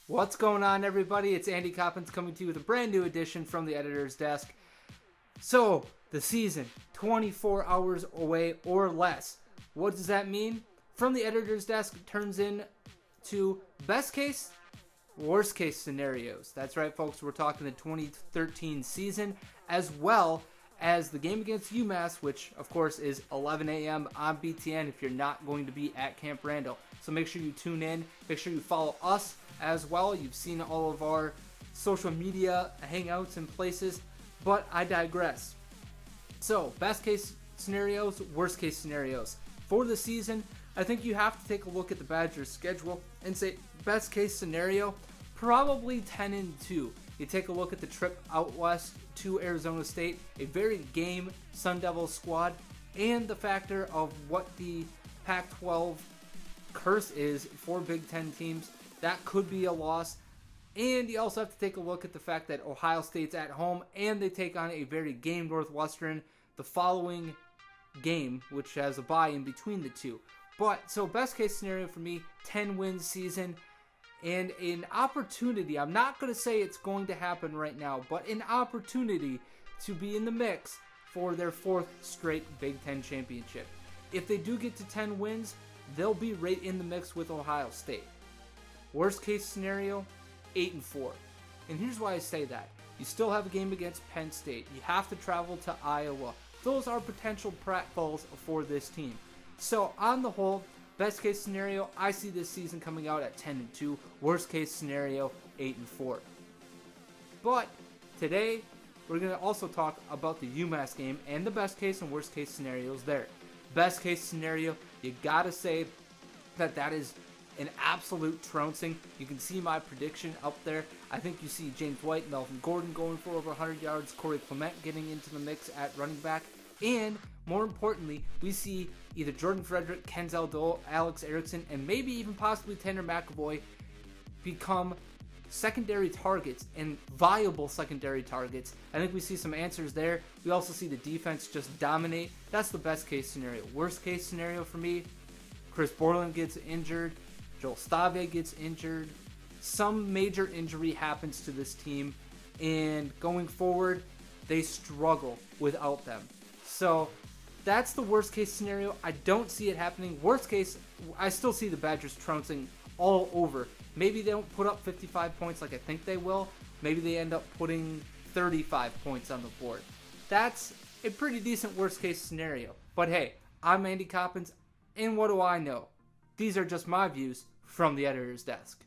What's going on, everybody? It's Andy Coppins coming to you with a brand new edition from the editor's desk. So, the season, 24 hours away or less. What does that mean? From the editor's desk, it turns into best case, worst case scenarios. That's right, folks. We're talking the 2013 season, as well as the game against UMass, which, of course, is 11 a.m. on BTN if you're not going to be at Camp Randall. So make sure you tune in. Make sure you follow us as well. You've seen all of our social media hangouts and places, but I digress. So, best case scenarios, worst case scenarios. For the season, I think you have to take a look at the Badgers' schedule and say, best case scenario, probably 10-2. You take a look at the trip out west to Arizona State, a very game Sun Devil squad, and the factor of what the Pac-12 curse is for Big Ten teams. That could be a loss. And you also have to take a look at the fact that Ohio State's at home and they take on a very game Northwestern the following game, which has a bye in between the two. But, so best case scenario for me, 10-win season and an opportunity. I'm not going to say it's going to happen right now, but an opportunity to be in the mix for their fourth straight Big Ten championship. If they do get to 10 wins, they'll be right in the mix with Ohio State. Worst case scenario, 8-4. And here's why I say that. You still have a game against Penn State. You have to travel to Iowa. Those are potential pratfalls for this team. So on the whole, best case scenario, I see this season coming out at 10-2. Worst case scenario, 8-4. But today, we're going to also talk about the UMass game and the best case and worst case scenarios there. Best case scenario, you gotta say that is an absolute trouncing. You can see my prediction up there. I think you see James White, Melvin Gordon going for over 100 yards, Corey Clement getting into the mix at running back, and more importantly, we see either Jordan Frederick, Kenzel Dole, Alex Erickson, and maybe even possibly Tanner McAvoy become secondary targets and viable secondary targets. I think we see some answers there. We also see the defense just dominate. That's the best case scenario. Worst case scenario for me, Chris Borland gets injured, Joel Stave gets injured, some major injury happens to this team, and going forward, they struggle without them. So that's the worst case scenario. I don't see it happening. Worst case, I still see the Badgers trouncing all over. Maybe they don't put up 55 points like I think they will. Maybe they end up putting 35 points on the board. That's a pretty decent worst case scenario. But hey, I'm Andy Coppins, and what do I know? These are just my views from the editor's desk.